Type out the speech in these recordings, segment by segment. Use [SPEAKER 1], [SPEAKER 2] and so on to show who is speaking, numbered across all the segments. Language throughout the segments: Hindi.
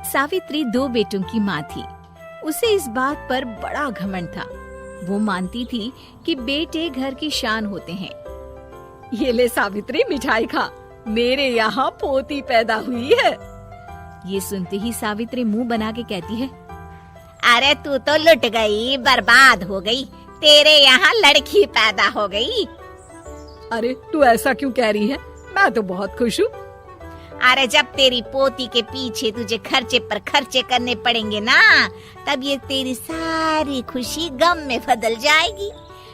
[SPEAKER 1] सावित्री 2 बेटों की माँ थी। उसे इस बात पर बड़ा घमंड था। वो मानती थी कि बेटे घर की शान होते हैं। ये ले सावित्री, मिठाई खा, मेरे यहाँ पोती पैदा हुई है। ये सुनते ही सावित्री मुंह बना के कहती है,
[SPEAKER 2] अरे तू तो लुट गई, बर्बाद हो गई, तेरे यहाँ लड़की पैदा हो गई।
[SPEAKER 1] अरे तू ऐसा क्यों कह रही है? मैं तो बहुत खुश हूँ।
[SPEAKER 2] अरे जब तेरी पोती के पीछे तुझे खर्चे पर खर्चे करने पड़ेंगे ना, तब ये तेरी सारी खुशी गम में बदल जाएगी।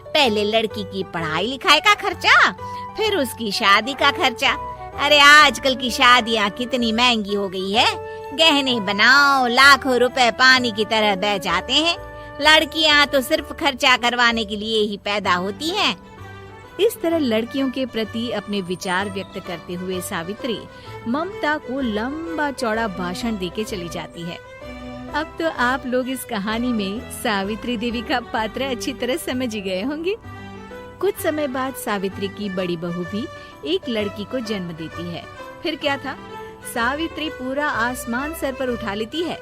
[SPEAKER 2] पहले लड़की की पढ़ाई लिखाई का खर्चा, फिर उसकी शादी का खर्चा। अरे आजकल की शादियाँ कितनी महंगी हो गई है। गहने बनाओ, लाखों रुपए पानी की तरह बह जाते हैं। लड़कियाँ तो सिर्फ खर्चा करवाने के लिए ही पैदा होती हैं।
[SPEAKER 1] इस तरह लड़कियों के प्रति अपने विचार व्यक्त करते हुए सावित्री ममता को लंबा चौड़ा भाषण देके चली जाती है। अब तो आप लोग इस कहानी में सावित्री देवी का पात्र अच्छी तरह समझ ही गए होंगे। कुछ समय बाद सावित्री की बड़ी बहू भी एक लड़की को जन्म देती है। फिर क्या था, सावित्री पूरा आसमान सर पर उठा लेती है।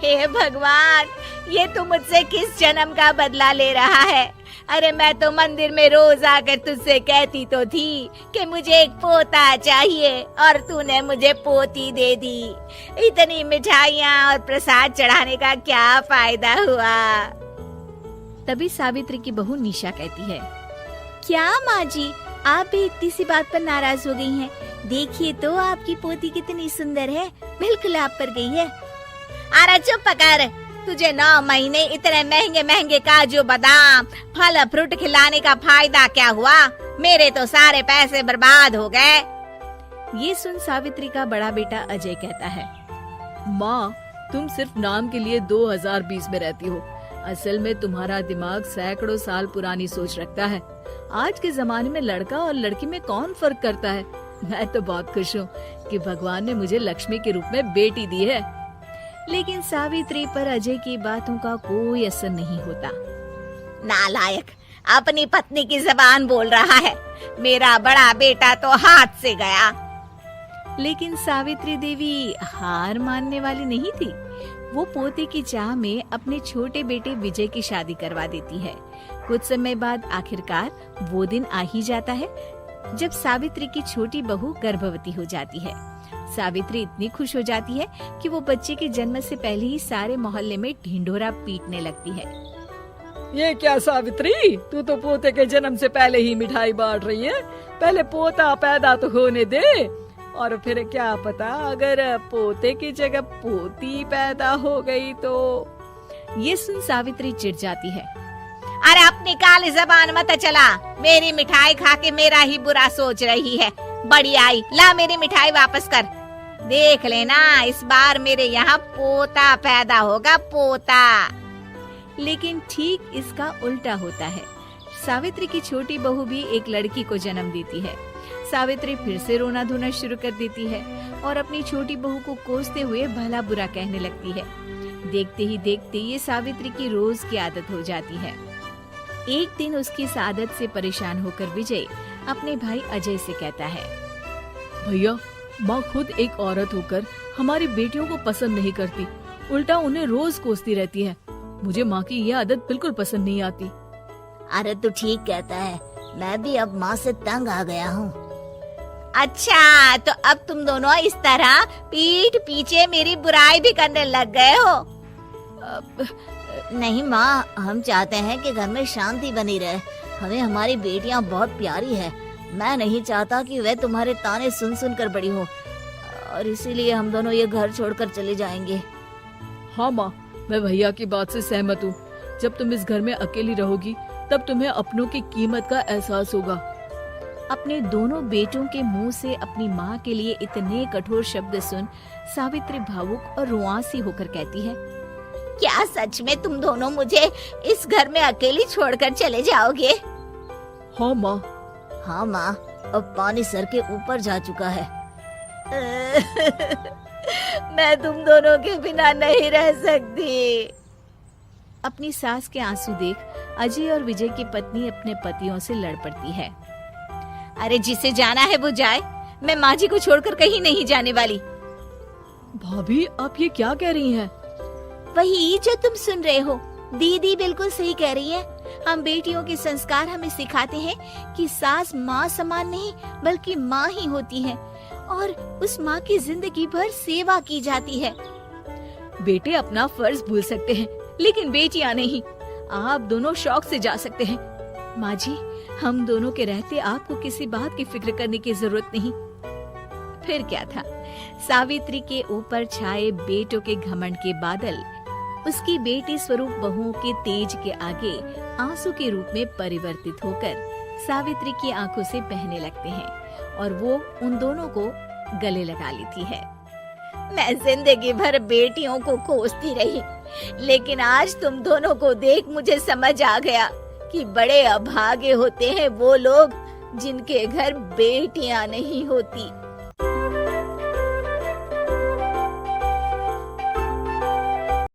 [SPEAKER 2] हे भगवान, ये तू मुझसे किस जन्म का बदला ले रहा है? अरे मैं तो मंदिर में रोज आकर तुझसे कहती तो थी कि मुझे एक पोता चाहिए, और तूने मुझे पोती दे दी। इतनी मिठाइयाँ और प्रसाद चढ़ाने का क्या फायदा हुआ?
[SPEAKER 1] तभी सावित्री की बहू निशा कहती है, क्या माँ जी, आप भी इतनी सी बात पर नाराज हो गई हैं? देखिए तो आपकी पोती कितनी सुंदर है, बिल्कुल आप पर गई है।
[SPEAKER 2] अरे चुप कर, तुझे 9 महीने इतने महंगे महंगे काजू बादाम फल फ्रूट खिलाने का फायदा क्या हुआ? मेरे तो सारे पैसे बर्बाद हो गए।
[SPEAKER 1] ये सुन सावित्री का बड़ा बेटा अजय कहता है, माँ, तुम सिर्फ नाम के लिए 2020 में रहती हो। असल में तुम्हारा दिमाग सैकड़ों साल पुरानी सोच रखता है। आज के जमाने में लड़का और लड़की में कौन फर्क करता है? मैं तो बहुत खुश हूँ कि भगवान ने मुझे लक्ष्मी के रूप में बेटी दी है। लेकिन सावित्री पर अजय की बातों का कोई असर नहीं होता।
[SPEAKER 2] नालायक, अपनी पत्नी की जबान बोल रहा है। मेरा बड़ा बेटा तो हाथ से गया।
[SPEAKER 1] लेकिन सावित्री देवी हार मानने वाली नहीं थी। वो पोते की चाह में अपने छोटे बेटे विजय की शादी करवा देती है। कुछ समय बाद आखिरकार वो दिन आ ही जाता है जब सावित्री की छोटी बहू गर्भवती हो जाती है। सावित्री इतनी खुश हो जाती है कि वो बच्चे के जन्म से पहले ही सारे मोहल्ले में ढिंढोरा पीटने लगती है।
[SPEAKER 3] ये क्या सावित्री, तू तो पोते के जन्म से पहले ही मिठाई बांट रही है। पहले पोता पैदा तो होने दे, और फिर क्या पता अगर पोते की जगह पोती पैदा हो गई तो।
[SPEAKER 1] ये सुन सावित्री चिढ़ जाती है।
[SPEAKER 2] अरे अपनी काली जबान मत चला, मेरी मिठाई खा के मेरा ही बुरा सोच रही है। बड़ी आई, ला मेरी मिठाई वापस कर। देख लेना, इस बार मेरे यहाँ पोता पैदा होगा, पोता।
[SPEAKER 1] लेकिन ठीक इसका उल्टा होता है। सावित्री की छोटी बहू भी एक लड़की को जन्म देती है। सावित्री फिर से रोना धोना शुरू कर देती है और अपनी छोटी बहू को कोसते हुए भला बुरा कहने लगती है। देखते ही देखते ये सावित्री की रोज की आदत हो जाती है। एक दिन उसकी इस आदत से परेशान होकर विजय अपने भाई अजय से कहता है,
[SPEAKER 3] भैया, माँ खुद एक औरत होकर हमारी बेटियों को पसंद नहीं करती, उल्टा उन्हें रोज कोसती रहती है। मुझे माँ की ये आदत बिल्कुल पसंद नहीं आती।
[SPEAKER 2] अरे तू ठीक कहता है, मैं भी अब माँ से तंग आ गया हूँ। अच्छा, तो अब तुम दोनों इस तरह पीठ पीछे मेरी बुराई भी करने लग गए हो? नहीं माँ, हम चाहते हैं कि घर में शांति बनी रहे। हमें हमारी बेटियाँ बहुत प्यारी है। मैं नहीं चाहता कि वे तुम्हारे ताने सुन सुन कर बड़ी हो, और इसीलिए हम दोनों ये घर छोड़कर चले जाएंगे।
[SPEAKER 3] हाँ माँ, मैं भैया की बात से सहमत हूँ। जब तुम इस घर में अकेली रहोगी तब तुम्हें अपनों की कीमत का एहसास होगा।
[SPEAKER 1] अपने दोनों बेटों के मुंह से अपनी माँ के लिए इतने कठोर शब्द सुन सावित्री भावुक और रुआंसी होकर कहती है,
[SPEAKER 2] क्या सच में तुम दोनों मुझे इस घर में अकेली छोड़कर चले जाओगे?
[SPEAKER 3] हाँ माँ।
[SPEAKER 2] हाँ माँ, अब पानी सर के ऊपर जा चुका है। मैं तुम दोनों के बिना नहीं रह सकती।
[SPEAKER 1] अपनी सास के आंसू देख अजय और विजय की पत्नी अपने पतियों से लड़ पड़ती है।
[SPEAKER 2] अरे जिसे जाना है वो जाए, मैं माँ जी को छोड़कर कहीं नहीं जाने वाली।
[SPEAKER 1] भाभी आप ये क्या कह रही हैं?
[SPEAKER 2] वही जो तुम सुन रहे हो, दीदी बिल्कुल सही कह रही है। हम बेटियों के संस्कार हमें सिखाते हैं कि सास माँ समान नहीं बल्कि माँ ही होती है और उस माँ की जिंदगी भर सेवा की जाती है।
[SPEAKER 1] बेटे अपना फर्ज भूल सकते हैं लेकिन बेटियां नहीं। आप दोनों शौक से जा सकते हैं। माँ जी, हम दोनों के रहते आपको किसी बात की फिक्र करने की जरूरत नहीं।
[SPEAKER 2] फिर क्या था, सावित्री के ऊपर छाए बेटों के घमंड के बादल उसकी बेटी स्वरूप बहुओं के तेज के आगे आंसू के रूप में परिवर्तित होकर सावित्री की आंखों से बहने लगते हैं और वो उन दोनों को गले लगा लेती है। मैं जिंदगी भर बेटियों को कोसती रही, लेकिन आज तुम दोनों को देख मुझे समझ आ गया कि बड़े अभागे होते हैं वो लोग जिनके घर बेटियां नहीं होती।